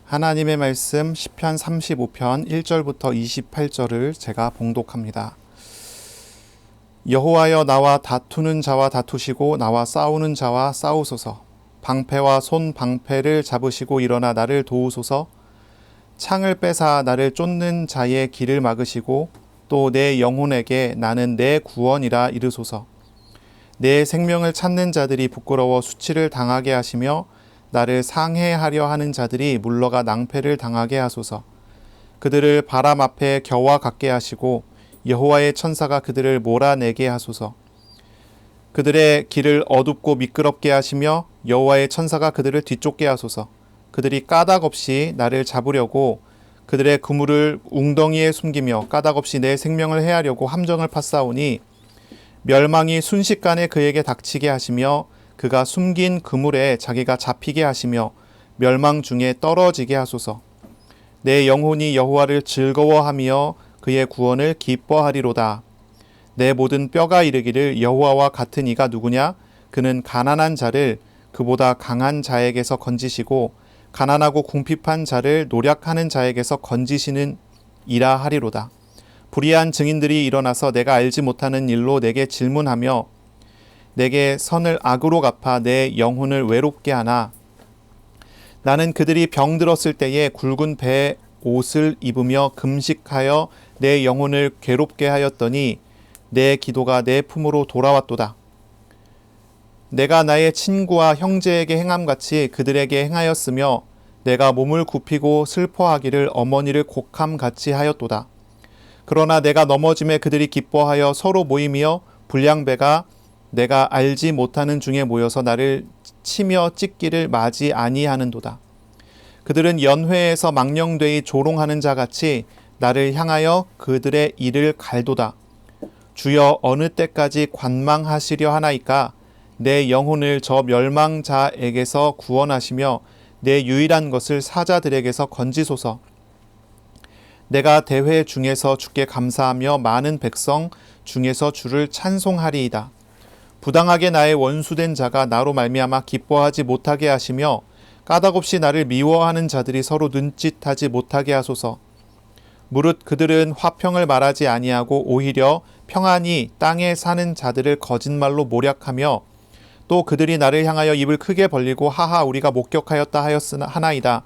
하나님의 말씀 시편 35편 1절부터 28절을 제가 봉독합니다. 여호와여, 나와 다투는 자와 다투시고 나와 싸우는 자와 싸우소서. 방패와 손 방패를 잡으시고 일어나 나를 도우소서. 창을 빼사 나를 쫓는 자의 길을 막으시고 또 내 영혼에게 나는 내 구원이라 이르소서. 내 생명을 찾는 자들이 부끄러워 수치를 당하게 하시며 나를 상해하려 하는 자들이 물러가 낭패를 당하게 하소서. 그들을 바람 앞에 겨와 같게 하시고 여호와의 천사가 그들을 몰아내게 하소서. 그들의 길을 어둡고 미끄럽게 하시며 여호와의 천사가 그들을 뒤쫓게 하소서. 그들이 까닭 없이 나를 잡으려고 그들의 그물을 웅덩이에 숨기며 까닭 없이 내 생명을 해하려고 함정을 파싸우니 멸망이 순식간에 그에게 닥치게 하시며 그가 숨긴 그물에 자기가 잡히게 하시며 멸망 중에 떨어지게 하소서. 내 영혼이 여호와를 즐거워하며 그의 구원을 기뻐하리로다. 내 모든 뼈가 이르기를 여호와와 같은 이가 누구냐? 그는 가난한 자를 그보다 강한 자에게서 건지시고 가난하고 궁핍한 자를 노략하는 자에게서 건지시는 이라 하리로다. 불의한 증인들이 일어나서 내가 알지 못하는 일로 내게 질문하며 내게 선을 악으로 갚아 내 영혼을 외롭게 하나. 나는 그들이 병들었을 때에 굵은 배 옷을 입으며 금식하여 내 영혼을 괴롭게 하였더니 내 기도가 내 품으로 돌아왔도다. 내가 나의 친구와 형제에게 행함같이 그들에게 행하였으며 내가 몸을 굽히고 슬퍼하기를 어머니를 곡함같이 하였도다. 그러나 내가 넘어짐에 그들이 기뻐하여 서로 모이며 불량배가 내가 알지 못하는 중에 모여서 나를 치며 찢기를 맞이 아니하는도다. 그들은 연회에서 망령되이 조롱하는 자같이 나를 향하여 그들의 이를 갈도다. 주여, 어느 때까지 관망하시려 하나이까? 내 영혼을 저 멸망자에게서 구원하시며 내 유일한 것을 사자들에게서 건지소서. 내가 대회 중에서 주께 감사하며 많은 백성 중에서 주를 찬송하리이다. 부당하게 나의 원수된 자가 나로 말미암아 기뻐하지 못하게 하시며 까닭없이 나를 미워하는 자들이 서로 눈짓하지 못하게 하소서. 무릇 그들은 화평을 말하지 아니하고 오히려 평안히 땅에 사는 자들을 거짓말로 모략하며 또 그들이 나를 향하여 입을 크게 벌리고 하하 우리가 목격하였다 하나이다.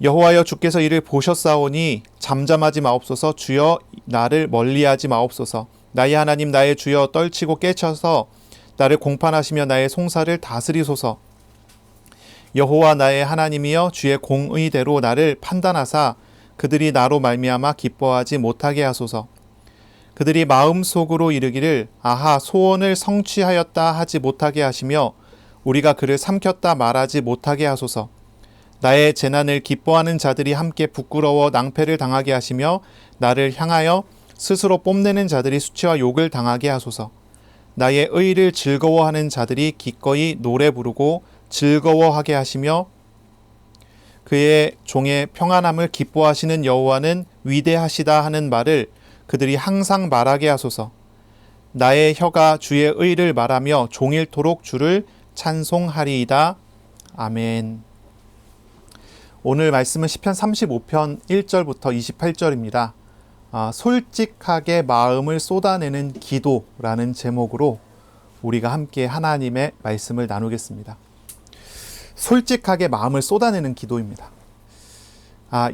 여호와여, 주께서 이를 보셨사오니 잠잠하지 마옵소서. 주여, 나를 멀리하지 마옵소서. 나의 하나님 나의 주여, 떨치고 깨쳐서 나를 공판하시며 나의 송사를 다스리소서. 여호와 나의 하나님이여, 주의 공의대로 나를 판단하사 그들이 나로 말미암아 기뻐하지 못하게 하소서. 그들이 마음속으로 이르기를 아하 소원을 성취하였다 하지 못하게 하시며 우리가 그를 삼켰다 말하지 못하게 하소서. 나의 재난을 기뻐하는 자들이 함께 부끄러워 낭패를 당하게 하시며 나를 향하여 스스로 뽐내는 자들이 수치와 욕을 당하게 하소서. 나의 의를 즐거워하는 자들이 기꺼이 노래 부르고 즐거워하게 하시며 그의 종의 평안함을 기뻐하시는 여호와는 위대하시다 하는 말을 그들이 항상 말하게 하소서. 나의 혀가 주의 의를 말하며 종일토록 주를 찬송하리이다. 아멘. 오늘 말씀은 시편 35편 1절부터 28절입니다. 솔직하게 마음을 쏟아내는 기도라는 제목으로 우리가 함께 하나님의 말씀을 나누겠습니다. 솔직하게 마음을 쏟아내는 기도입니다.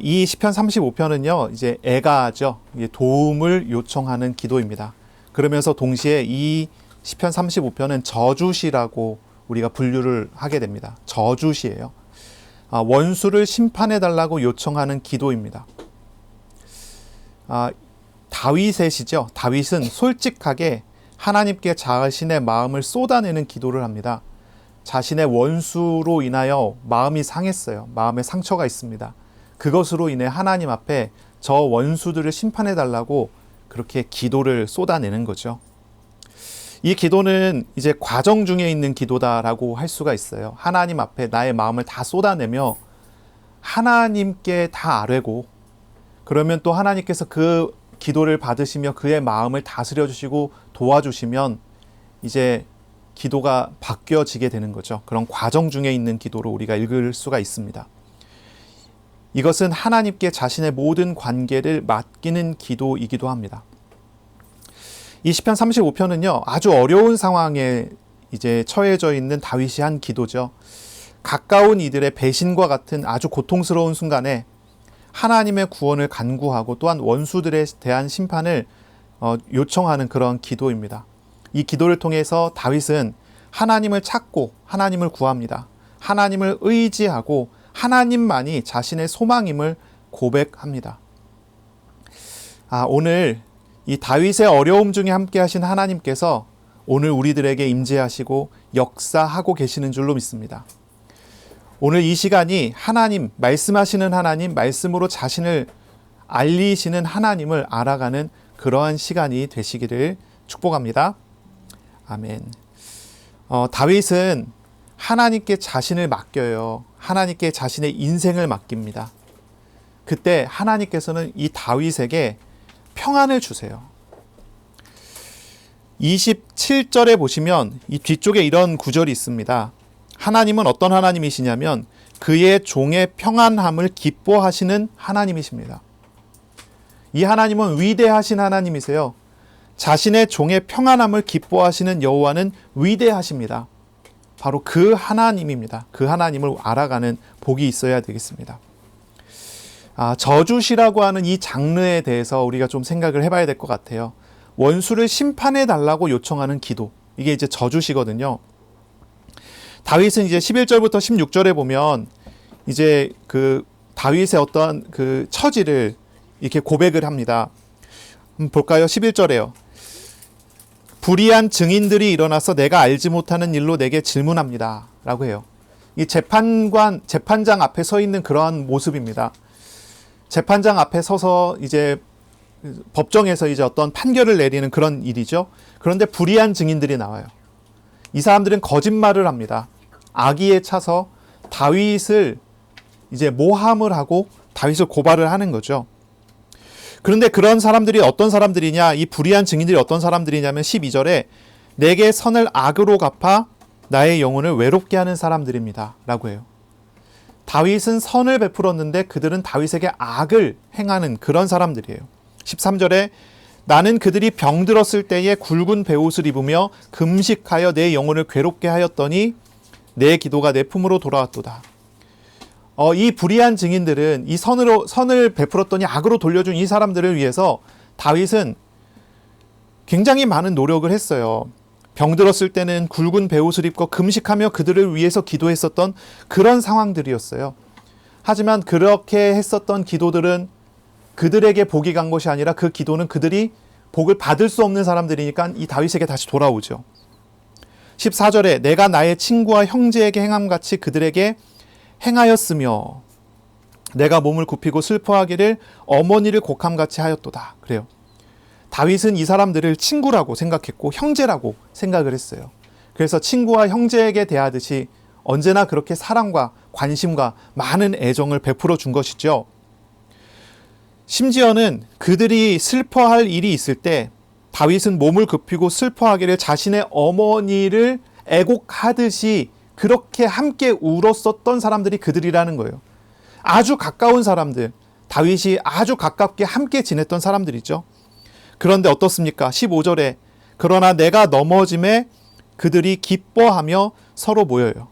이 시편 35편은요, 이제 애가죠. 도움을 요청하는 기도입니다. 그러면서 동시에 이 시편 35편은 저주시라고 우리가 분류를 하게 됩니다. 저주시예요. 원수를 심판해달라고 요청하는 기도입니다. 다윗이죠. 다윗은 솔직하게 하나님께 자신의 마음을 쏟아내는 기도를 합니다. 자신의 원수로 인하여 마음이 상했어요. 마음에 상처가 있습니다. 그것으로 인해 하나님 앞에 저 원수들을 심판해달라고 그렇게 기도를 쏟아내는 거죠. 이 기도는 이제 과정 중에 있는 기도다라고 할 수가 있어요. 하나님 앞에 나의 마음을 다 쏟아내며 하나님께 다 아뢰고 그러면 또 하나님께서 그 기도를 받으시며 그의 마음을 다스려 주시고 도와주시면 이제 기도가 바뀌어지게 되는 거죠. 그런 과정 중에 있는 기도로 우리가 읽을 수가 있습니다. 이것은 하나님께 자신의 모든 관계를 맡기는 기도이기도 합니다. 이 시편 35편은요, 아주 어려운 상황에 이제 처해져 있는 다윗이 한 기도죠. 가까운 이들의 배신과 같은 아주 고통스러운 순간에 하나님의 구원을 간구하고 또한 원수들에 대한 심판을 요청하는 그런 기도입니다. 이 기도를 통해서 다윗은 하나님을 찾고 하나님을 구합니다. 하나님을 의지하고 하나님만이 자신의 소망임을 고백합니다. 오늘 이 다윗의 어려움 중에 함께 하신 하나님께서 오늘 우리들에게 임재하시고 역사하고 계시는 줄로 믿습니다. 오늘 이 시간이 하나님, 말씀하시는 하나님, 말씀으로 자신을 알리시는 하나님을 알아가는 그러한 시간이 되시기를 축복합니다. 아멘. 다윗은 하나님께 자신을 맡겨요. 하나님께 자신의 인생을 맡깁니다. 그때 하나님께서는 이 다윗에게 평안을 주세요. 27절에 보시면 이 뒤쪽에 이런 구절이 있습니다. 하나님은 어떤 하나님이시냐면 그의 종의 평안함을 기뻐하시는 하나님이십니다. 이 하나님은 위대하신 하나님이세요. 자신의 종의 평안함을 기뻐하시는 여호와는 위대하십니다. 바로 그 하나님입니다. 그 하나님을 알아가는 복이 있어야 되겠습니다. 저주시라고 하는 이 장르에 대해서 우리가 좀 생각을 해봐야 될 것 같아요. 원수를 심판해 달라고 요청하는 기도. 이게 이제 저주시거든요. 다윗은 이제 11절부터 16절에 보면 이제 그 다윗의 어떤 그 처지를 이렇게 고백을 합니다. 볼까요? 11절에요. 불의한 증인들이 일어나서 내가 알지 못하는 일로 내게 질문합니다. 라고 해요. 이 재판장 앞에 서 있는 그러한 모습입니다. 재판장 앞에 서서 이제 법정에서 이제 어떤 판결을 내리는 그런 일이죠. 그런데 불의한 증인들이 나와요. 이 사람들은 거짓말을 합니다. 악의에 차서 다윗을 이제 모함을 하고 다윗을 고발을 하는 거죠. 그런데 그런 사람들이 어떤 사람들이냐, 이 불의한 증인들이 어떤 사람들이냐면 12절에 내게 선을 악으로 갚아 나의 영혼을 외롭게 하는 사람들입니다. 라고 해요. 다윗은 선을 베풀었는데 그들은 다윗에게 악을 행하는 그런 사람들이에요. 13절에 나는 그들이 병들었을 때에 굵은 베옷을 입으며 금식하여 내 영혼을 괴롭게 하였더니 내 기도가 내 품으로 돌아왔도다. 이 불의한 증인들은 이 선을 베풀었더니 악으로 돌려준 이 사람들을 위해서 다윗은 굉장히 많은 노력을 했어요. 병들었을 때는 굵은 베옷을 입고 금식하며 그들을 위해서 기도했었던 그런 상황들이었어요. 하지만 그렇게 했었던 기도들은 그들에게 복이 간 것이 아니라 그 기도는 그들이 복을 받을 수 없는 사람들이니까 이 다윗에게 다시 돌아오죠. 14절에 내가 나의 친구와 형제에게 행함같이 그들에게 행하였으며 내가 몸을 굽히고 슬퍼하기를 어머니를 곡함같이 하였도다. 그래요. 다윗은 이 사람들을 친구라고 생각했고 형제라고 생각을 했어요. 그래서 친구와 형제에게 대하듯이 언제나 그렇게 사랑과 관심과 많은 애정을 베풀어 준 것이죠. 심지어는 그들이 슬퍼할 일이 있을 때 다윗은 몸을 굽히고 슬퍼하기를 자신의 어머니를 애곡하듯이 그렇게 함께 울었었던 사람들이 그들이라는 거예요. 아주 가까운 사람들, 다윗이 아주 가깝게 함께 지냈던 사람들이죠. 그런데 어떻습니까? 15절에 그러나 내가 넘어짐에 그들이 기뻐하며 서로 모여요.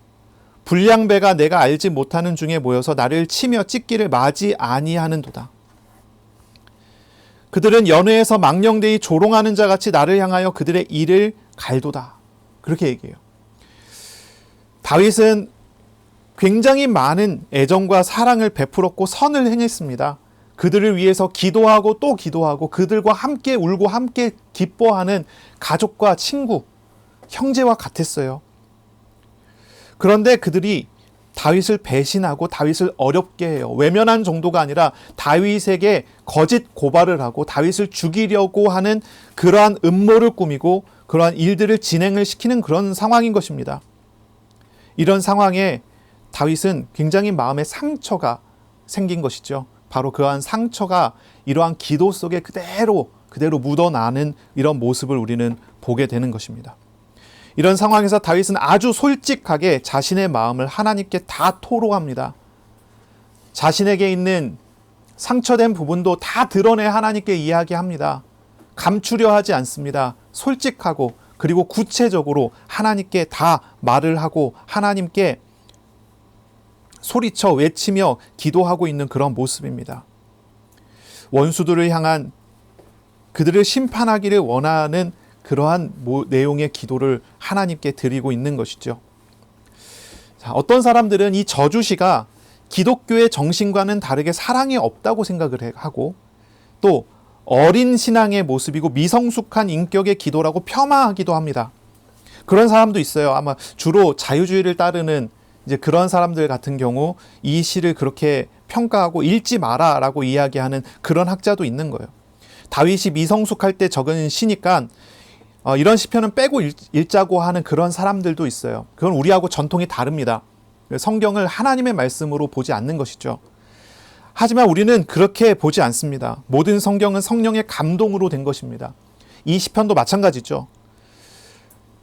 불량배가 내가 알지 못하는 중에 모여서 나를 치며 찢기를 마지 아니하는도다. 그들은 연회에서 망령되이 조롱하는 자같이 나를 향하여 그들의 이를 갈도다. 그렇게 얘기해요. 다윗은 굉장히 많은 애정과 사랑을 베풀었고 선을 행했습니다. 그들을 위해서 기도하고 또 기도하고 그들과 함께 울고 함께 기뻐하는 가족과 친구, 형제와 같았어요. 그런데 그들이 다윗을 배신하고 다윗을 어렵게 해요. 외면한 정도가 아니라 다윗에게 거짓 고발을 하고 다윗을 죽이려고 하는 그러한 음모를 꾸미고 그러한 일들을 진행을 시키는 그런 상황인 것입니다. 이런 상황에 다윗은 굉장히 마음에 상처가 생긴 것이죠. 바로 그러한 상처가 이러한 기도 속에 그대로 묻어나는 이런 모습을 우리는 보게 되는 것입니다. 이런 상황에서 다윗은 아주 솔직하게 자신의 마음을 하나님께 다 토로합니다. 자신에게 있는 상처된 부분도 다 드러내 하나님께 이야기합니다. 감추려 하지 않습니다. 솔직하고 그리고 구체적으로 하나님께 다 말을 하고 하나님께 소리쳐 외치며 기도하고 있는 그런 모습입니다. 원수들을 향한 그들을 심판하기를 원하는 그러한 내용의 기도를 하나님께 드리고 있는 것이죠. 자, 어떤 사람들은 이 저주시가 기독교의 정신과는 다르게 사랑이 없다고 생각을 하고 또 어린 신앙의 모습이고 미성숙한 인격의 기도라고 폄하하기도 합니다. 그런 사람도 있어요. 아마 주로 자유주의를 따르는 이제 그런 사람들 같은 경우 이 시를 그렇게 평가하고 읽지 마라라고 이야기하는 그런 학자도 있는 거예요. 다윗이 미성숙할 때 적은 시니까 이런 시편은 빼고 읽자고 하는 그런 사람들도 있어요. 그건 우리하고 전통이 다릅니다. 성경을 하나님의 말씀으로 보지 않는 것이죠. 하지만 우리는 그렇게 보지 않습니다. 모든 성경은 성령의 감동으로 된 것입니다. 이 시편도 마찬가지죠.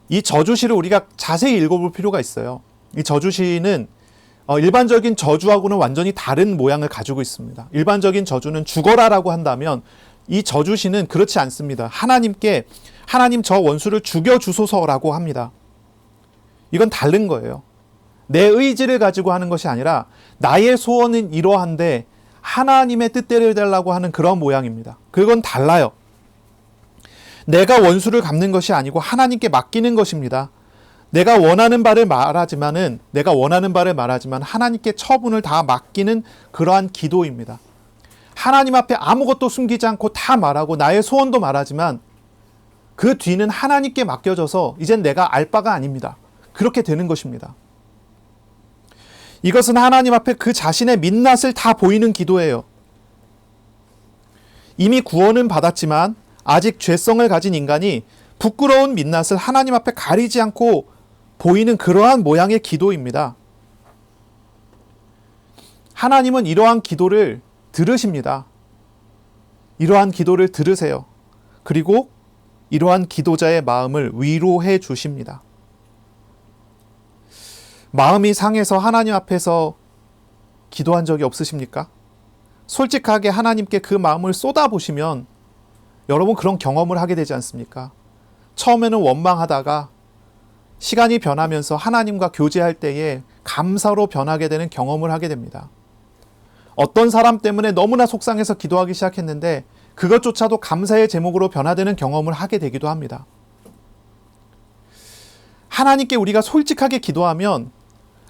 이 저주시를 우리가 자세히 읽어볼 필요가 있어요. 이 저주시는 일반적인 저주하고는 완전히 다른 모양을 가지고 있습니다. 일반적인 저주는 죽어라라고 한다면 이 저주시는 그렇지 않습니다. 하나님께 하나님 저 원수를 죽여주소서라고 합니다. 이건 다른 거예요. 내 의지를 가지고 하는 것이 아니라 나의 소원은 이러한데 하나님의 뜻대로 해달라고 하는 그런 모양입니다. 그건 달라요. 내가 원수를 갚는 것이 아니고 하나님께 맡기는 것입니다. 내가 원하는 바를 말하지만 하나님께 처분을 다 맡기는 그러한 기도입니다. 하나님 앞에 아무것도 숨기지 않고 다 말하고 나의 소원도 말하지만 그 뒤는 하나님께 맡겨져서 이젠 내가 알 바가 아닙니다. 그렇게 되는 것입니다. 이것은 하나님 앞에 그 자신의 민낯을 다 보이는 기도예요. 이미 구원은 받았지만 아직 죄성을 가진 인간이 부끄러운 민낯을 하나님 앞에 가리지 않고 보이는 그러한 모양의 기도입니다. 하나님은 이러한 기도를 들으십니다. 이러한 기도를 들으세요. 그리고 이러한 기도자의 마음을 위로해 주십니다. 마음이 상해서 하나님 앞에서 기도한 적이 없으십니까? 솔직하게 하나님께 그 마음을 쏟아보시면 여러분 그런 경험을 하게 되지 않습니까? 처음에는 원망하다가 시간이 변하면서 하나님과 교제할 때에 감사로 변하게 되는 경험을 하게 됩니다. 어떤 사람 때문에 너무나 속상해서 기도하기 시작했는데 그것조차도 감사의 제목으로 변화되는 경험을 하게 되기도 합니다. 하나님께 우리가 솔직하게 기도하면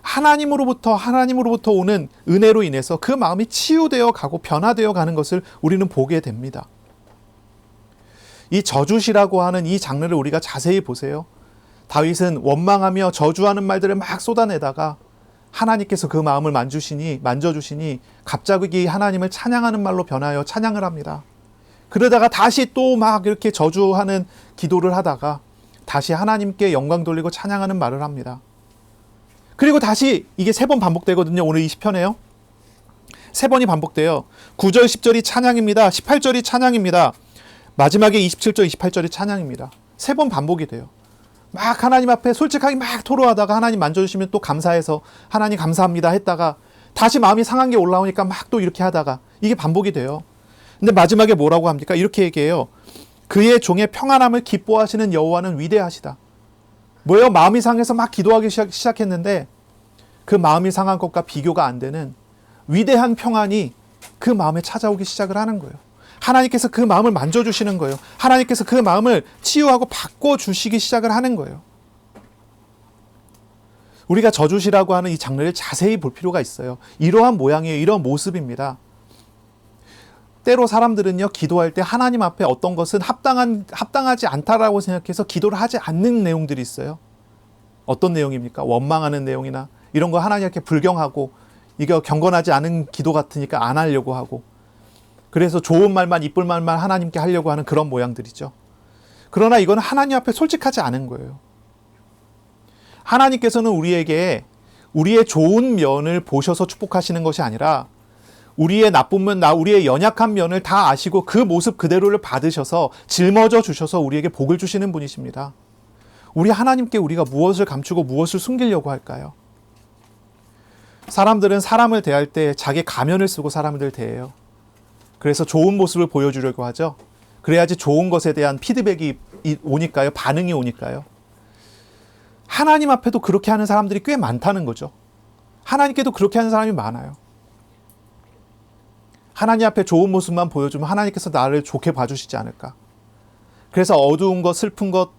하나님으로부터 오는 은혜로 인해서 그 마음이 치유되어 가고 변화되어 가는 것을 우리는 보게 됩니다. 이 저주시라고 하는 이 장르를 우리가 자세히 보세요. 다윗은 원망하며 저주하는 말들을 막 쏟아내다가 하나님께서 그 마음을 만져주시니 갑자기 하나님을 찬양하는 말로 변하여 찬양을 합니다. 그러다가 다시 또 막 이렇게 저주하는 기도를 하다가 다시 하나님께 영광 돌리고 찬양하는 말을 합니다. 그리고 다시 이게 3번 반복되거든요. 오늘 이 시편에요. 3번이 반복돼요. 9절, 10절이 찬양입니다. 18절이 찬양입니다. 마지막에 27절, 28절이 찬양입니다. 3번 반복이 돼요. 막 하나님 앞에 솔직하게 막 토로하다가 하나님 만져주시면 또 감사해서 하나님 감사합니다 했다가 다시 마음이 상한 게 올라오니까 막 또 이렇게 하다가 이게 반복이 돼요. 근데 마지막에 뭐라고 합니까? 이렇게 얘기해요. 그의 종의 평안함을 기뻐하시는 여호와는 위대하시다. 뭐예요? 마음이 상해서 막 기도하기 시작했는데 그 마음이 상한 것과 비교가 안 되는 위대한 평안이 그 마음에 찾아오기 시작을 하는 거예요. 하나님께서 그 마음을 만져주시는 거예요. 하나님께서 그 마음을 치유하고 바꿔주시기 시작을 하는 거예요. 우리가 저주시라고 하는 이 장르를 자세히 볼 필요가 있어요. 이러한 모양이에요. 이러한 모습입니다. 때로 사람들은요, 기도할 때 하나님 앞에 어떤 것은 합당하지 않다라고 생각해서 기도를 하지 않는 내용들이 있어요. 어떤 내용입니까? 원망하는 내용이나 이런 거 하나님께 불경하고 이거 경건하지 않은 기도 같으니까 안 하려고 하고 그래서 좋은 말만 이쁠 말만 하나님께 하려고 하는 그런 모양들이죠. 그러나 이건 하나님 앞에 솔직하지 않은 거예요. 하나님께서는 우리에게 우리의 좋은 면을 보셔서 축복하시는 것이 아니라 우리의 나쁜 면, 우리의 연약한 면을 다 아시고 그 모습 그대로를 받으셔서 짊어져 주셔서 우리에게 복을 주시는 분이십니다. 우리 하나님께 우리가 무엇을 감추고 무엇을 숨기려고 할까요? 사람들은 사람을 대할 때 자기 가면을 쓰고 사람들 대해요. 그래서 좋은 모습을 보여주려고 하죠. 그래야지 좋은 것에 대한 피드백이 오니까요. 반응이 오니까요. 하나님 앞에도 그렇게 하는 사람들이 꽤 많다는 거죠. 하나님께도 그렇게 하는 사람이 많아요. 하나님 앞에 좋은 모습만 보여주면 하나님께서 나를 좋게 봐주시지 않을까. 그래서 어두운 것, 슬픈 것,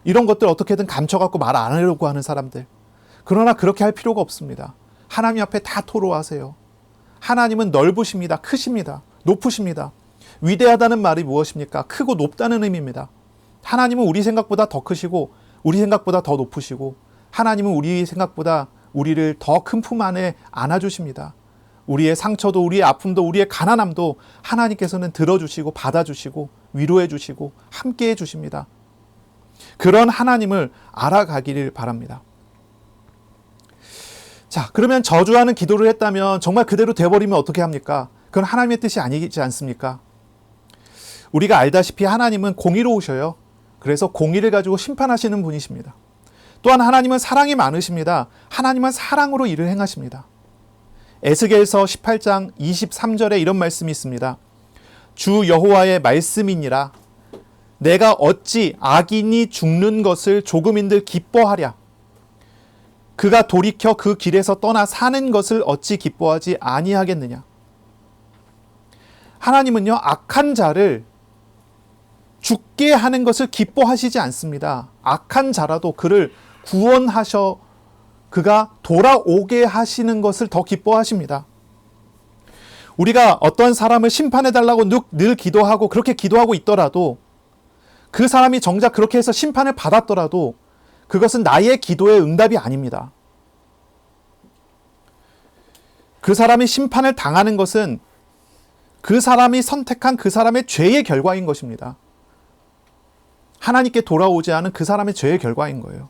이런 것들 어떻게든 감춰갖고 말 안 하려고 하는 사람들. 그러나 그렇게 할 필요가 없습니다. 하나님 앞에 다 토로하세요. 하나님은 넓으십니다. 크십니다. 높으십니다. 위대하다는 말이 무엇입니까? 크고 높다는 의미입니다. 하나님은 우리 생각보다 더 크시고 우리 생각보다 더 높으시고 하나님은 우리 생각보다 우리를 더 큰 품 안에 안아주십니다. 우리의 상처도 우리의 아픔도 우리의 가난함도 하나님께서는 들어주시고 받아주시고 위로해 주시고 함께해 주십니다. 그런 하나님을 알아가기를 바랍니다. 자, 그러면 저주하는 기도를 했다면 정말 그대로 돼버리면 어떻게 합니까? 그건 하나님의 뜻이 아니지 않습니까? 우리가 알다시피 하나님은 공의로우셔요. 그래서 공의를 가지고 심판하시는 분이십니다. 또한 하나님은 사랑이 많으십니다. 하나님은 사랑으로 일을 행하십니다. 에스겔서 18장 23절에 이런 말씀이 있습니다. 주 여호와의 말씀이니라. 내가 어찌 악인이 죽는 것을 조금인들 기뻐하랴. 그가 돌이켜 그 길에서 떠나 사는 것을 어찌 기뻐하지 아니하겠느냐. 하나님은요, 악한 자를 죽게 하는 것을 기뻐하시지 않습니다. 악한 자라도 그를 구원하셔 그가 돌아오게 하시는 것을 더 기뻐하십니다. 우리가 어떤 사람을 심판해달라고 늘 기도하고 그렇게 기도하고 있더라도 그 사람이 정작 그렇게 해서 심판을 받았더라도 그것은 나의 기도의 응답이 아닙니다. 그 사람이 심판을 당하는 것은 그 사람이 선택한 그 사람의 죄의 결과인 것입니다. 하나님께 돌아오지 않은 그 사람의 죄의 결과인 거예요.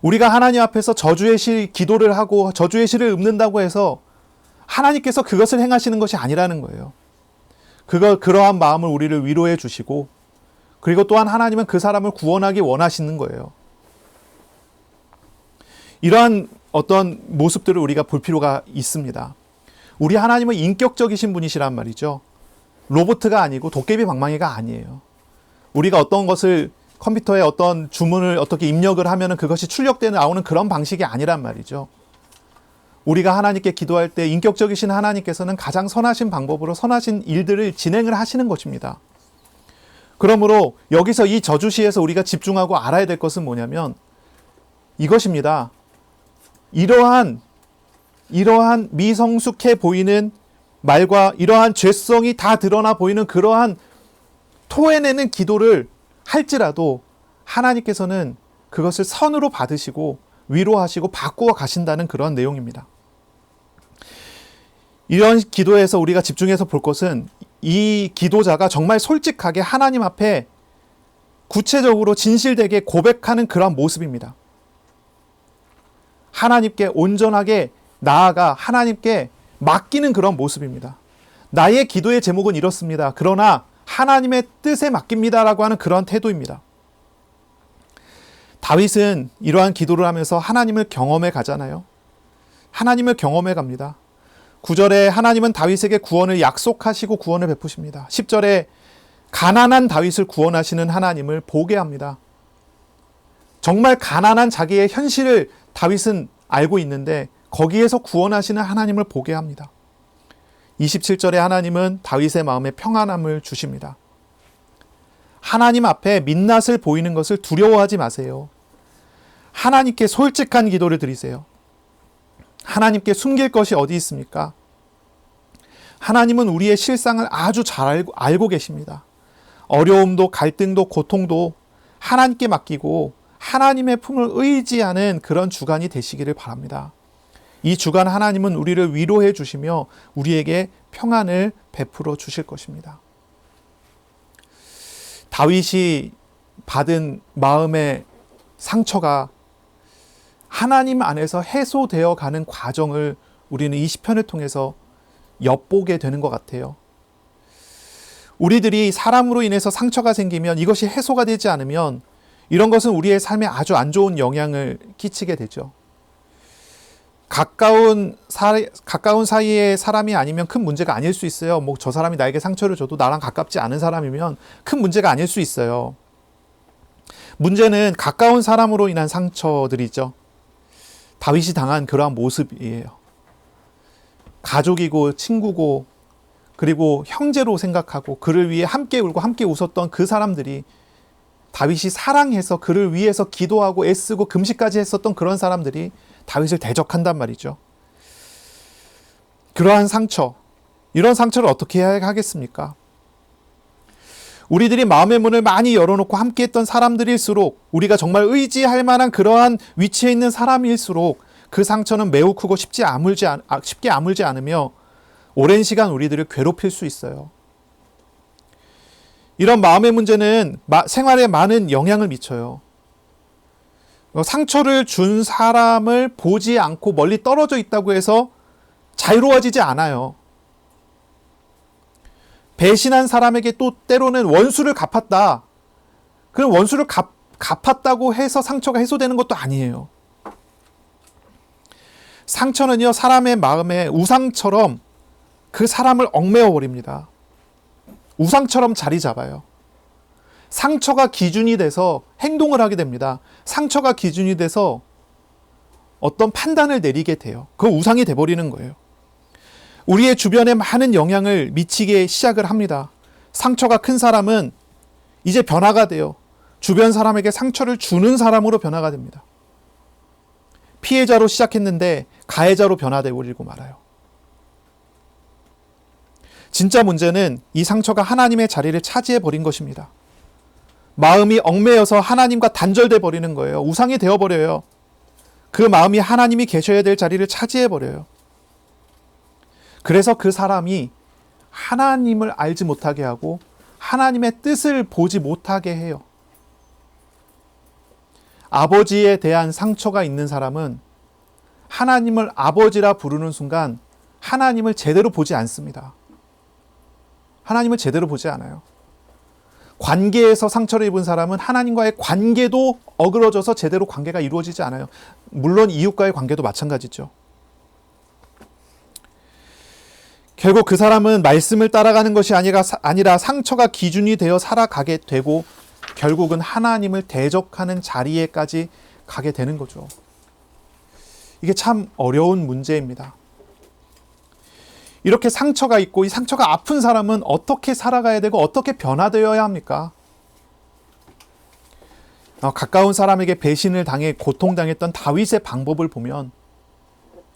우리가 하나님 앞에서 저주의 시 기도를 하고 저주의 시를 읊는다고 해서 하나님께서 그것을 행하시는 것이 아니라는 거예요. 그러한 마음을 우리를 위로해 주시고 그리고 또한 하나님은 그 사람을 구원하기 원하시는 거예요. 이러한 어떤 모습들을 우리가 볼 필요가 있습니다. 우리 하나님은 인격적이신 분이시란 말이죠. 로봇가 아니고 도깨비 방망이가 아니에요. 우리가 어떤 것을 컴퓨터에 어떤 주문을 어떻게 입력을 하면 그것이 출력되어 나오는 그런 방식이 아니란 말이죠. 우리가 하나님께 기도할 때 인격적이신 하나님께서는 가장 선하신 방법으로 선하신 일들을 진행을 하시는 것입니다. 그러므로 여기서 이 저주시에서 우리가 집중하고 알아야 될 것은 뭐냐면 이것입니다. 이러한 미성숙해 보이는 말과 이러한 죄성이 다 드러나 보이는 그러한 토해내는 기도를 할지라도 하나님께서는 그것을 선으로 받으시고 위로하시고 바꾸어 가신다는 그런 내용입니다. 이런 기도에서 우리가 집중해서 볼 것은 이 기도자가 정말 솔직하게 하나님 앞에 구체적으로 진실되게 고백하는 그런 모습입니다. 하나님께 온전하게 나아가 하나님께 맡기는 그런 모습입니다. 나의 기도의 제목은 이렇습니다. 그러나 하나님의 뜻에 맡깁니다라고 하는 그런 태도입니다. 다윗은 이러한 기도를 하면서 하나님을 경험해 가잖아요. 하나님을 경험해 갑니다. 9절에 하나님은 다윗에게 구원을 약속하시고 구원을 베푸십니다. 10절에 가난한 다윗을 구원하시는 하나님을 보게 합니다. 정말 가난한 자기의 현실을 다윗은 알고 있는데 거기에서 구원하시는 하나님을 보게 합니다. 27절에 하나님은 다윗의 마음에 평안함을 주십니다. 하나님 앞에 민낯을 보이는 것을 두려워하지 마세요. 하나님께 솔직한 기도를 드리세요. 하나님께 숨길 것이 어디 있습니까? 하나님은 우리의 실상을 아주 잘 알고 계십니다. 어려움도 갈등도 고통도 하나님께 맡기고 하나님의 품을 의지하는 그런 주간이 되시기를 바랍니다. 이 주간 하나님은 우리를 위로해 주시며 우리에게 평안을 베풀어 주실 것입니다. 다윗이 받은 마음의 상처가 하나님 안에서 해소되어 가는 과정을 우리는 이 시편을 통해서 엿보게 되는 것 같아요. 우리들이 사람으로 인해서 상처가 생기면 이것이 해소가 되지 않으면 이런 것은 우리의 삶에 아주 안 좋은 영향을 끼치게 되죠. 가까운 사이의 사람이 아니면 큰 문제가 아닐 수 있어요. 뭐 저 사람이 나에게 상처를 줘도 나랑 가깝지 않은 사람이면 큰 문제가 아닐 수 있어요. 문제는 가까운 사람으로 인한 상처들이죠. 다윗이 당한 그러한 모습이에요. 가족이고 친구고 그리고 형제로 생각하고 그를 위해 함께 울고 함께 웃었던 그 사람들이 다윗이 사랑해서 그를 위해서 기도하고 애쓰고 금식까지 했었던 그런 사람들이 다윗을 대적한단 말이죠. 그러한 상처, 이런 상처를 어떻게 해야 하겠습니까? 우리들이 마음의 문을 많이 열어놓고 함께했던 사람들일수록, 우리가 정말 의지할 만한 그러한 위치에 있는 사람일수록 그 상처는 매우 크고 쉽게 아물지 않으며 오랜 시간 우리들을 괴롭힐 수 있어요. 이런 마음의 문제는 생활에 많은 영향을 미쳐요. 상처를 준 사람을 보지 않고 멀리 떨어져 있다고 해서 자유로워지지 않아요. 배신한 사람에게 또 때로는 원수를 갚았다. 그럼 원수를 갚았다고 해서 상처가 해소되는 것도 아니에요. 상처는요, 사람의 마음에 우상처럼 그 사람을 얽매어 버립니다. 우상처럼 자리 잡아요. 상처가 기준이 돼서 행동을 하게 됩니다. 상처가 기준이 돼서 어떤 판단을 내리게 돼요. 그 우상이 돼버리는 거예요. 우리의 주변에 많은 영향을 미치게 시작을 합니다. 상처가 큰 사람은 이제 변화가 돼요. 주변 사람에게 상처를 주는 사람으로 변화가 됩니다. 피해자로 시작했는데 가해자로 변화되어 버리고 말아요. 진짜 문제는 이 상처가 하나님의 자리를 차지해 버린 것입니다. 마음이 얽매여서 하나님과 단절돼 버리는 거예요. 우상이 되어 버려요. 그 마음이 하나님이 계셔야 될 자리를 차지해 버려요. 그래서 그 사람이 하나님을 알지 못하게 하고 하나님의 뜻을 보지 못하게 해요. 아버지에 대한 상처가 있는 사람은 하나님을 아버지라 부르는 순간 하나님을 제대로 보지 않습니다. 하나님을 제대로 보지 않아요. 관계에서 상처를 입은 사람은 하나님과의 관계도 어그러져서 제대로 관계가 이루어지지 않아요. 물론 이웃과의 관계도 마찬가지죠. 결국 그 사람은 말씀을 따라가는 것이 아니라 상처가 기준이 되어 살아가게 되고 결국은 하나님을 대적하는 자리에까지 가게 되는 거죠. 이게 참 어려운 문제입니다. 이렇게 상처가 있고 이 상처가 아픈 사람은 어떻게 살아가야 되고 어떻게 변화되어야 합니까? 가까운 사람에게 배신을 당해 고통당했던 다윗의 방법을 보면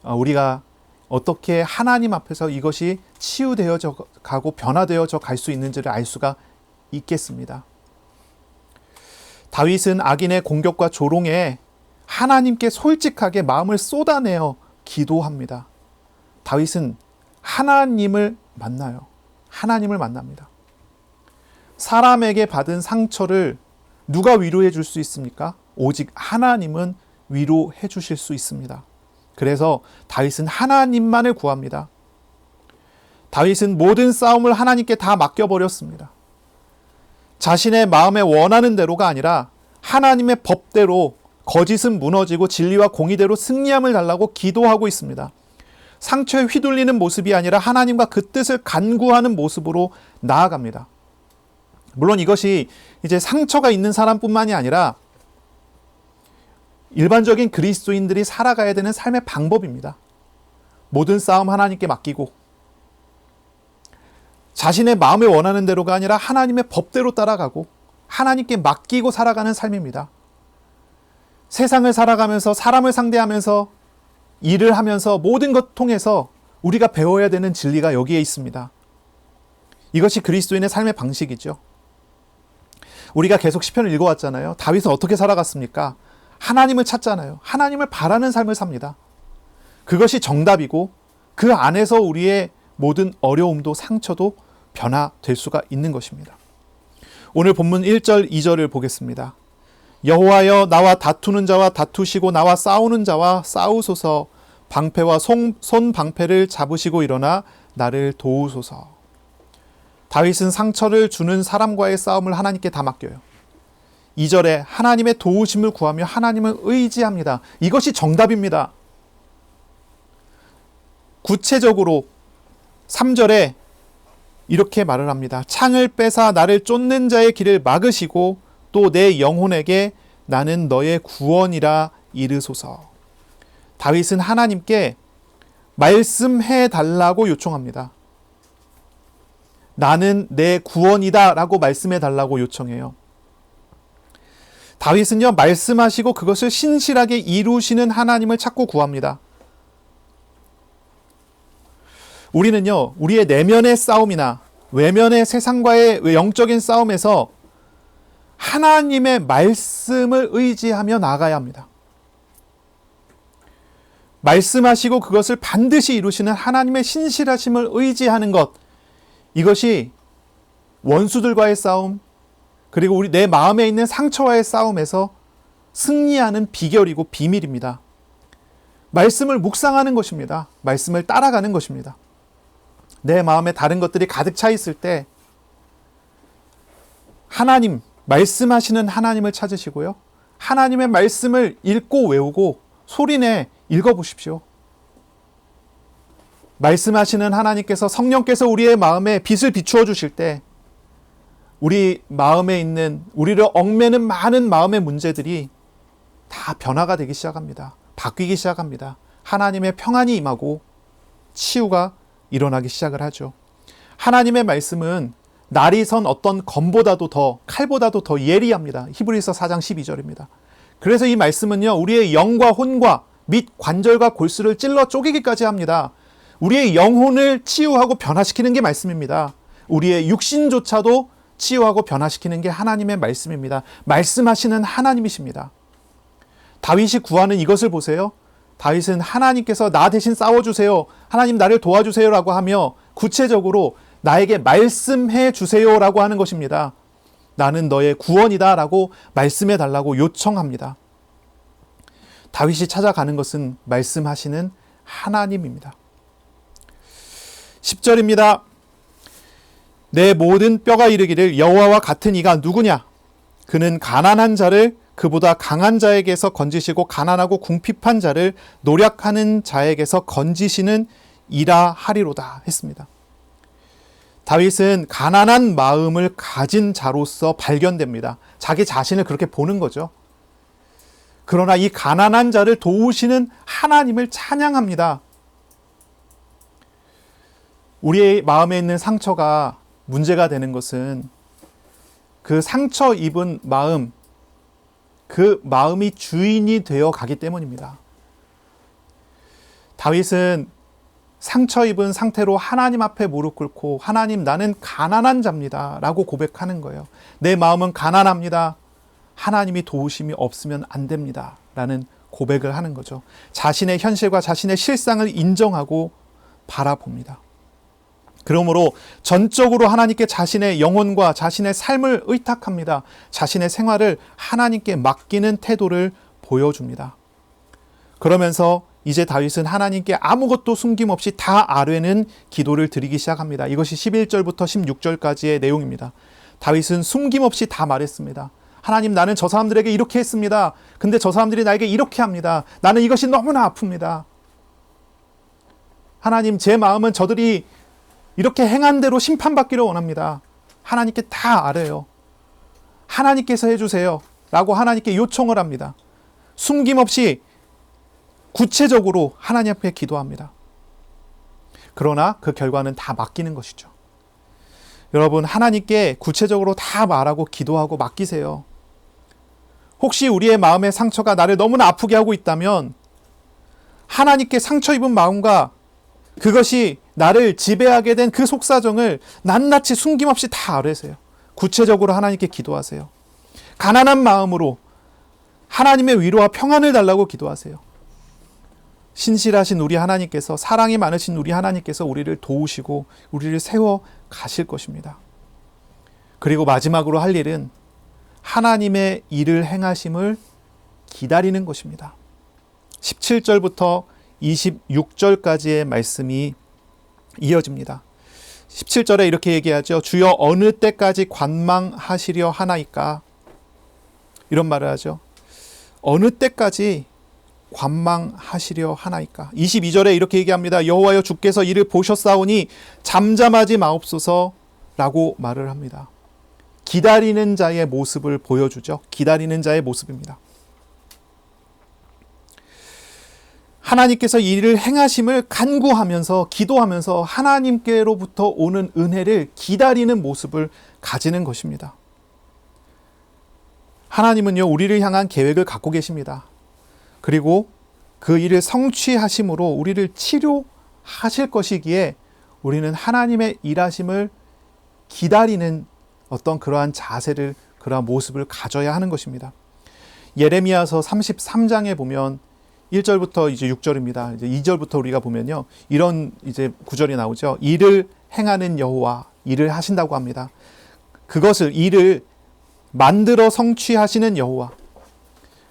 우리가 어떻게 하나님 앞에서 이것이 치유되어져 가고 변화되어져 갈 수 있는지를 알 수가 있겠습니다. 다윗은 악인의 공격과 조롱에 하나님께 솔직하게 마음을 쏟아내어 기도합니다. 다윗은 하나님을 만나요. 하나님을 만납니다. 사람에게 받은 상처를 누가 위로해 줄 수 있습니까? 오직 하나님은 위로해 주실 수 있습니다. 그래서 다윗은 하나님만을 구합니다. 다윗은 모든 싸움을 하나님께 다 맡겨버렸습니다. 자신의 마음에 원하는 대로가 아니라 하나님의 법대로 거짓은 무너지고 진리와 공의대로 승리함을 달라고 기도하고 있습니다. 상처에 휘둘리는 모습이 아니라 하나님과 그 뜻을 간구하는 모습으로 나아갑니다. 물론 이것이 이제 상처가 있는 사람뿐만이 아니라 일반적인 그리스도인들이 살아가야 되는 삶의 방법입니다. 모든 싸움 하나님께 맡기고 자신의 마음에 원하는 대로가 아니라 하나님의 법대로 따라가고 하나님께 맡기고 살아가는 삶입니다. 세상을 살아가면서 사람을 상대하면서 일을 하면서 모든 것 통해서 우리가 배워야 되는 진리가 여기에 있습니다. 이것이 그리스도인의 삶의 방식이죠. 우리가 계속 시편을 읽어왔잖아요. 다윗은 어떻게 살아갔습니까? 하나님을 찾잖아요. 하나님을 바라는 삶을 삽니다. 그것이 정답이고 그 안에서 우리의 모든 어려움도 상처도 변화될 수가 있는 것입니다. 오늘 본문 1절 2절을 보겠습니다. 여호와여 나와 다투는 자와 다투시고 나와 싸우는 자와 싸우소서. 방패와 손 방패를 잡으시고 일어나 나를 도우소서. 다윗은 상처를 주는 사람과의 싸움을 하나님께 다 맡겨요. 2절에 하나님의 도우심을 구하며 하나님을 의지합니다. 이것이 정답입니다. 구체적으로 3절에 이렇게 말을 합니다. 창을 빼사 나를 쫓는 자의 길을 막으시고 또 내 영혼에게 나는 너의 구원이라 이르소서. 다윗은 하나님께 말씀해 달라고 요청합니다. 나는 내 구원이다 라고 말씀해 달라고 요청해요. 다윗은요, 말씀하시고 그것을 신실하게 이루시는 하나님을 찾고 구합니다. 우리는요, 우리의 내면의 싸움이나 외면의 세상과의 영적인 싸움에서 하나님의 말씀을 의지하며 나아가야 합니다. 말씀하시고 그것을 반드시 이루시는 하나님의 신실하심을 의지하는 것, 이것이 원수들과의 싸움, 그리고 우리 내 마음에 있는 상처와의 싸움에서 승리하는 비결이고 비밀입니다. 말씀을 묵상하는 것입니다. 말씀을 따라가는 것입니다. 내 마음에 다른 것들이 가득 차 있을 때 하나님, 말씀하시는 하나님을 찾으시고요. 하나님의 말씀을 읽고 외우고 소리내 읽어보십시오. 말씀하시는 하나님께서, 성령께서 우리의 마음에 빛을 비추어 주실 때 우리 마음에 있는, 우리를 얽매는 많은 마음의 문제들이 다 변화가 되기 시작합니다. 바뀌기 시작합니다. 하나님의 평안이 임하고 치유가 일어나기 시작을 하죠. 하나님의 말씀은 날이 선 어떤 검보다도 더, 칼보다도 더 예리합니다. 히브리서 4장 12절입니다. 그래서 이 말씀은요, 우리의 영과 혼과 및 관절과 골수를 찔러 쪼개기까지 합니다. 우리의 영혼을 치유하고 변화시키는 게 말씀입니다. 우리의 육신조차도 치유하고 변화시키는 게 하나님의 말씀입니다. 말씀하시는 하나님이십니다. 다윗이 구하는 이것을 보세요. 다윗은 하나님께서 나 대신 싸워주세요, 하나님 나를 도와주세요 라고 하며 구체적으로 나에게 말씀해 주세요 라고 하는 것입니다. 나는 너의 구원이다 라고 말씀해 달라고 요청합니다. 다윗이 찾아가는 것은 말씀하시는 하나님입니다. 10절입니다. 내 모든 뼈가 이르기를 여호와와 같은 이가 누구냐? 그는 가난한 자를 그보다 강한 자에게서 건지시고 가난하고 궁핍한 자를 노력하는 자에게서 건지시는 이라 하리로다 했습니다. 다윗은 가난한 마음을 가진 자로서 발견됩니다. 자기 자신을 그렇게 보는 거죠. 그러나 이 가난한 자를 도우시는 하나님을 찬양합니다. 우리의 마음에 있는 상처가 문제가 되는 것은 그 상처 입은 마음, 그 마음이 주인이 되어 가기 때문입니다. 다윗은 상처 입은 상태로 하나님 앞에 무릎 꿇고 하나님, 나는 가난한 자입니다 라고 고백하는 거예요. 내 마음은 가난합니다. 하나님이 도우심이 없으면 안 됩니다 라는 고백을 하는 거죠. 자신의 현실과 자신의 실상을 인정하고 바라봅니다. 그러므로 전적으로 하나님께 자신의 영혼과 자신의 삶을 의탁합니다. 자신의 생활을 하나님께 맡기는 태도를 보여줍니다. 그러면서 이제 다윗은 하나님께 아무것도 숨김없이 다 아뢰는 기도를 드리기 시작합니다. 이것이 11절부터 16절까지의 내용입니다. 다윗은 숨김없이 다 말했습니다. 하나님, 나는 저 사람들에게 이렇게 했습니다. 근데 저 사람들이 나에게 이렇게 합니다. 나는 이것이 너무나 아픕니다. 하나님, 제 마음은 저들이 이렇게 행한 대로 심판받기를 원합니다. 하나님께 다 아뢰요. 하나님께서 해주세요 라고 하나님께 요청을 합니다. 숨김없이 구체적으로 하나님 앞에 기도합니다. 그러나 그 결과는 다 맡기는 것이죠. 여러분, 하나님께 구체적으로 다 말하고 기도하고 맡기세요. 혹시 우리의 마음의 상처가 나를 너무나 아프게 하고 있다면 하나님께 상처 입은 마음과 그것이 나를 지배하게 된 그 속사정을 낱낱이 숨김없이 다 아뢰세요. 구체적으로 하나님께 기도하세요. 가난한 마음으로 하나님의 위로와 평안을 달라고 기도하세요. 신실하신 우리 하나님께서, 사랑이 많으신 우리 하나님께서 우리를 도우시고 우리를 세워 가실 것입니다. 그리고 마지막으로 할 일은 하나님의 일을 행하심을 기다리는 것입니다. 17절부터 26절까지의 말씀이 이어집니다. 17절에 이렇게 얘기하죠. 주여 어느 때까지 관망하시려 하나이까? 이런 말을 하죠. 어느 때까지 관망하시려 하나이까. 22절에 이렇게 얘기합니다. 여호와여 주께서 이를 보셨사오니 잠잠하지 마옵소서라고 말을 합니다. 기다리는 자의 모습을 보여주죠. 기다리는 자의 모습입니다. 하나님께서 이 일을 행하심을 간구하면서 기도하면서 하나님께로부터 오는 은혜를 기다리는 모습을 가지는 것입니다. 하나님은요, 우리를 향한 계획을 갖고 계십니다. 그리고 그 일을 성취하심으로 우리를 치료하실 것이기에 우리는 하나님의 일하심을 기다리는 어떤 그러한 자세를, 그러한 모습을 가져야 하는 것입니다. 예레미야서 33장에 보면 1절부터 이제 6절입니다. 이제 2절부터 우리가 보면요, 이런 이제 구절이 나오죠. 일을 행하는 여호와, 일을 하신다고 합니다. 그것을, 일을 만들어 성취하시는 여호와,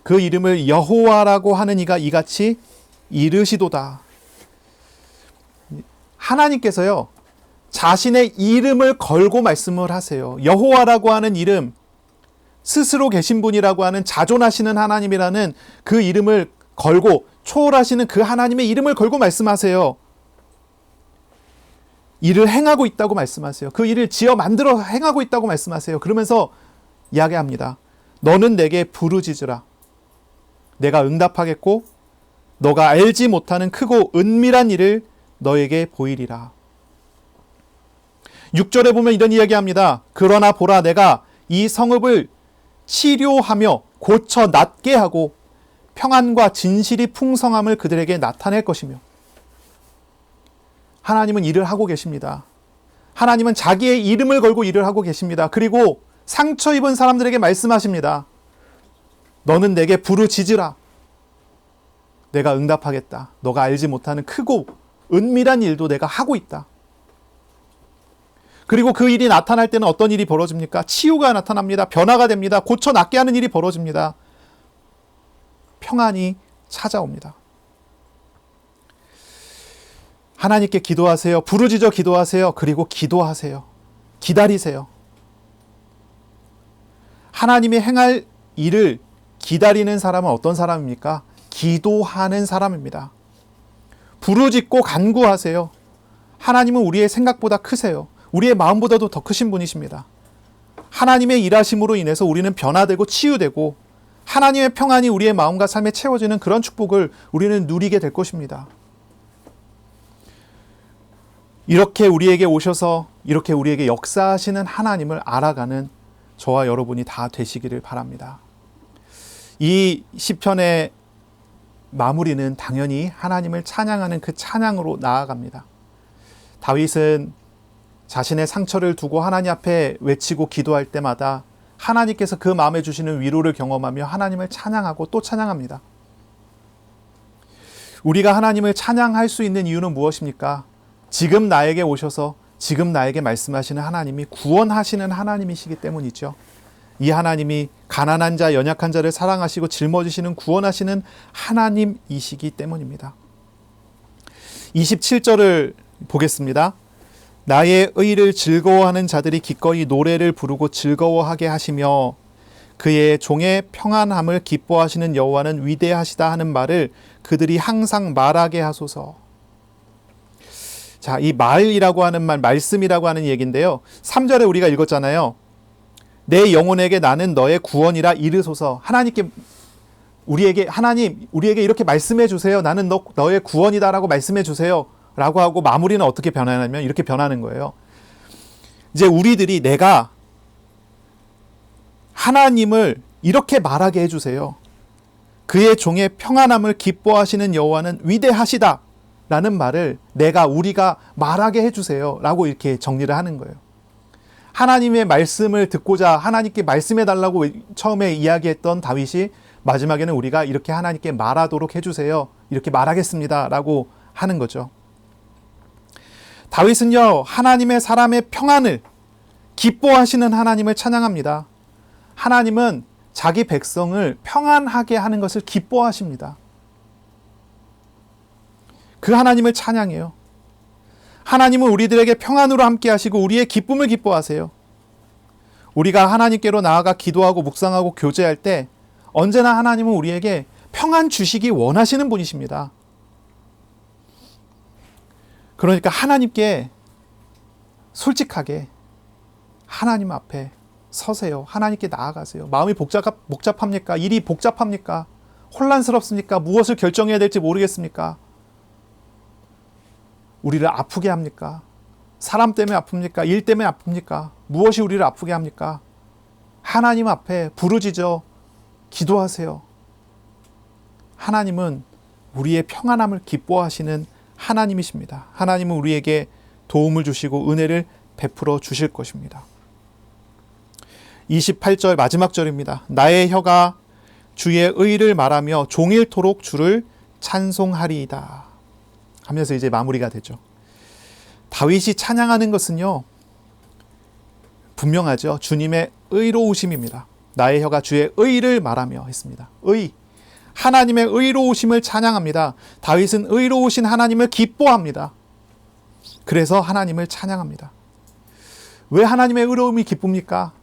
그 이름을 여호와라고 하는 이가 이같이 이르시도다. 하나님께서요, 자신의 이름을 걸고 말씀을 하세요. 여호와라고 하는 이름, 스스로 계신 분이라고 하는 자존하시는 하나님이라는 그 이름을 걸고, 초월하시는 그 하나님의 이름을 걸고 말씀하세요. 일을 행하고 있다고 말씀하세요. 그 일을 지어 만들어 행하고 있다고 말씀하세요. 그러면서 이야기합니다. 너는 내게 부르짖으라. 내가 응답하겠고 너가 알지 못하는 크고 은밀한 일을 너에게 보이리라. 6절에 보면 이런 이야기합니다. 그러나 보라, 내가 이 성읍을 치료하며 고쳐 낫게 하고 평안과 진실이 풍성함을 그들에게 나타낼 것이며. 하나님은 일을 하고 계십니다. 하나님은 자기의 이름을 걸고 일을 하고 계십니다. 그리고 상처 입은 사람들에게 말씀하십니다. 너는 내게 부르짖으라. 내가 응답하겠다. 너가 알지 못하는 크고 은밀한 일도 내가 하고 있다. 그리고 그 일이 나타날 때는 어떤 일이 벌어집니까? 치유가 나타납니다. 변화가 됩니다. 고쳐 낫게 하는 일이 벌어집니다. 평안이 찾아옵니다. 하나님께 기도하세요. 부르짖어 기도하세요. 그리고 기도하세요. 기다리세요. 하나님이 행할 일을 기다리는 사람은 어떤 사람입니까? 기도하는 사람입니다. 부르짖고 간구하세요. 하나님은 우리의 생각보다 크세요. 우리의 마음보다도 더 크신 분이십니다. 하나님의 일하심으로 인해서 우리는 변화되고 치유되고 하나님의 평안이 우리의 마음과 삶에 채워지는 그런 축복을 우리는 누리게 될 것입니다. 이렇게 우리에게 오셔서 이렇게 우리에게 역사하시는 하나님을 알아가는 저와 여러분이 다 되시기를 바랍니다. 이 시편의 마무리는 당연히 하나님을 찬양하는 그 찬양으로 나아갑니다. 다윗은 자신의 상처를 두고 하나님 앞에 외치고 기도할 때마다 하나님께서 그 마음에 주시는 위로를 경험하며 하나님을 찬양하고 또 찬양합니다. 우리가 하나님을 찬양할 수 있는 이유는 무엇입니까? 지금 나에게 오셔서 지금 나에게 말씀하시는 하나님이 구원하시는 하나님이시기 때문이죠. 이 하나님이 가난한 자, 연약한 자를 사랑하시고 짊어지시는 구원하시는 하나님이시기 때문입니다. 27절을 보겠습니다. 나의 의를 즐거워하는 자들이 기꺼이 노래를 부르고 즐거워하게 하시며 그의 종의 평안함을 기뻐하시는 여호와는 위대하시다 하는 말을 그들이 항상 말하게 하소서. 자, 이 말이라고 하는 말, 말씀이라고 하는 얘기인데요. 3절에 우리가 읽었잖아요. 내 영혼에게 나는 너의 구원이라 이르소서. 하나님께 하나님 우리에게 이렇게 말씀해 주세요. 나는 너의 구원이다라고 말씀해 주세요. 라고 하고 마무리는 어떻게 변하냐면 이렇게 변하는 거예요. 이제 우리들이 내가 하나님을 이렇게 말하게 해주세요. 그의 종의 평안함을 기뻐하시는 여호와는 위대하시다 라는 말을 우리가 말하게 해주세요 라고 이렇게 정리를 하는 거예요. 하나님의 말씀을 듣고자 하나님께 말씀해 달라고 처음에 이야기했던 다윗이 마지막에는 우리가 이렇게 하나님께 말하도록 해주세요, 이렇게 말하겠습니다 라고 하는 거죠. 다윗은요, 하나님의 사람의 평안을 기뻐하시는 하나님을 찬양합니다. 하나님은 자기 백성을 평안하게 하는 것을 기뻐하십니다. 그 하나님을 찬양해요. 하나님은 우리들에게 평안으로 함께 하시고 우리의 기쁨을 기뻐하세요. 우리가 하나님께로 나아가 기도하고 묵상하고 교제할 때 언제나 하나님은 우리에게 평안 주시기 원하시는 분이십니다. 그러니까 하나님께 솔직하게 하나님 앞에 서세요. 하나님께 나아가세요. 마음이 복잡합니까? 일이 복잡합니까? 혼란스럽습니까? 무엇을 결정해야 될지 모르겠습니까? 우리를 아프게 합니까? 사람 때문에 아픕니까? 일 때문에 아픕니까? 무엇이 우리를 아프게 합니까? 하나님 앞에 부르짖어 기도하세요. 하나님은 우리의 평안함을 기뻐하시는 하나님이십니다. 하나님은 우리에게 도움을 주시고 은혜를 베풀어 주실 것입니다. 28절 마지막 절입니다. 나의 혀가 주의 의를 말하며 종일토록 주를 찬송하리이다 하면서 이제 마무리가 되죠. 다윗이 찬양하는 것은요, 분명하죠. 주님의 의로우심입니다. 나의 혀가 주의 의를 말하며 했습니다. 의, 하나님의 의로우심을 찬양합니다. 다윗은 의로우신 하나님을 기뻐합니다. 그래서 하나님을 찬양합니다. 왜 하나님의 의로움이 기쁩니까?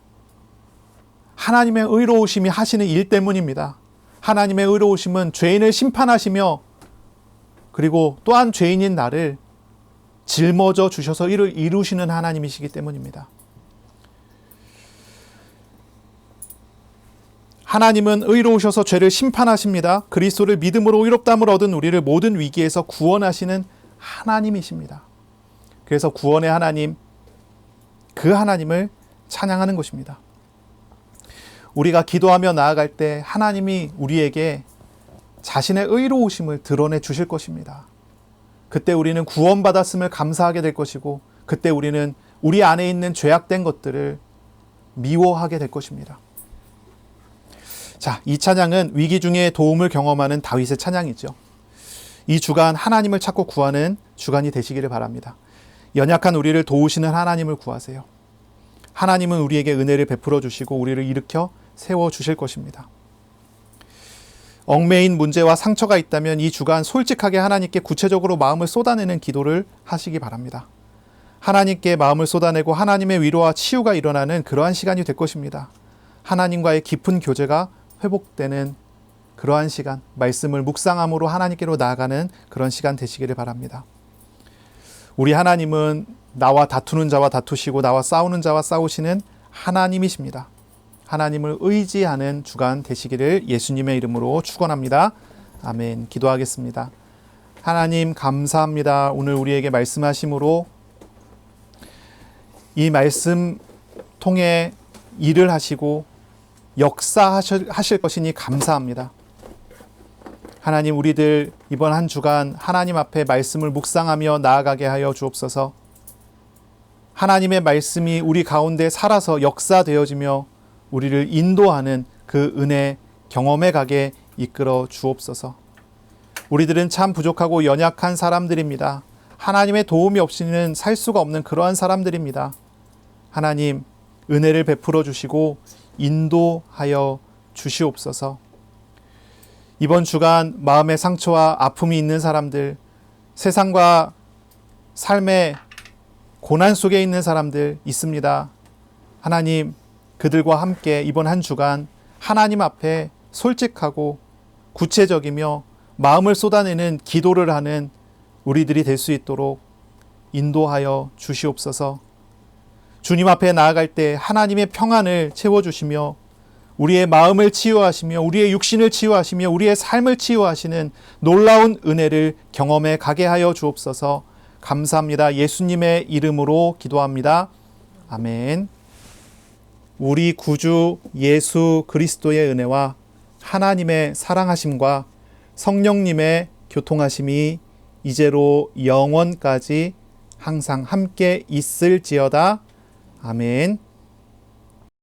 하나님의 의로우심이 하시는 일 때문입니다. 하나님의 의로우심은 죄인을 심판하시며 그리고 또한 죄인인 나를 짊어져 주셔서 이를 이루시는 하나님이시기 때문입니다. 하나님은 의로우셔서 죄를 심판하십니다. 그리스도를 믿음으로 의롭다함을 얻은 우리를 모든 위기에서 구원하시는 하나님이십니다. 그래서 구원의 하나님, 그 하나님을 찬양하는 것입니다. 우리가 기도하며 나아갈 때 하나님이 우리에게 자신의 의로우심을 드러내 주실 것입니다. 그때 우리는 구원받았음을 감사하게 될 것이고, 그때 우리는 우리 안에 있는 죄악된 것들을 미워하게 될 것입니다. 자, 이 찬양은 위기 중에 도움을 경험하는 다윗의 찬양이죠. 이 주간 하나님을 찾고 구하는 주간이 되시기를 바랍니다. 연약한 우리를 도우시는 하나님을 구하세요. 하나님은 우리에게 은혜를 베풀어 주시고 우리를 일으켜 세워 주실 것입니다. 얽매인 문제와 상처가 있다면 이 주간 솔직하게 하나님께 구체적으로 마음을 쏟아내는 기도를 하시기 바랍니다. 하나님께 마음을 쏟아내고 하나님의 위로와 치유가 일어나는 그러한 시간이 될 것입니다. 하나님과의 깊은 교제가 회복되는 그러한 시간, 말씀을 묵상함으로 하나님께로 나아가는 그런 시간 되시기를 바랍니다. 우리 하나님은 나와 다투는 자와 다투시고 나와 싸우는 자와 싸우시는 하나님이십니다. 하나님을 의지하는 주간 되시기를 예수님의 이름으로 축원합니다. 아멘. 기도하겠습니다. 하나님 감사합니다. 오늘 우리에게 말씀하심으로 이 말씀 통해 일을 하시고 역사하실 것이니 감사합니다. 하나님, 우리들 이번 한 주간 하나님 앞에 말씀을 묵상하며 나아가게 하여 주옵소서. 하나님의 말씀이 우리 가운데 살아서 역사되어지며 우리를 인도하는 그 은혜 경험에 가게 이끌어 주옵소서. 우리들은 참 부족하고 연약한 사람들입니다. 하나님의 도움이 없이는 살 수가 없는 그러한 사람들입니다. 하나님, 은혜를 베풀어 주시고 인도하여 주시옵소서. 이번 주간 마음의 상처와 아픔이 있는 사람들, 세상과 삶의 고난 속에 있는 사람들 있습니다. 하나님, 그들과 함께 이번 한 주간 하나님 앞에 솔직하고 구체적이며 마음을 쏟아내는 기도를 하는 우리들이 될 수 있도록 인도하여 주시옵소서. 주님 앞에 나아갈 때 하나님의 평안을 채워주시며 우리의 마음을 치유하시며 우리의 육신을 치유하시며 우리의 삶을 치유하시는 놀라운 은혜를 경험해 가게 하여 주옵소서. 감사합니다. 예수님의 이름으로 기도합니다. 아멘. 우리 구주 예수 그리스도의 은혜와 하나님의 사랑하심과 성령님의 교통하심이 이제로 영원까지 항상 함께 있을지어다. 아멘.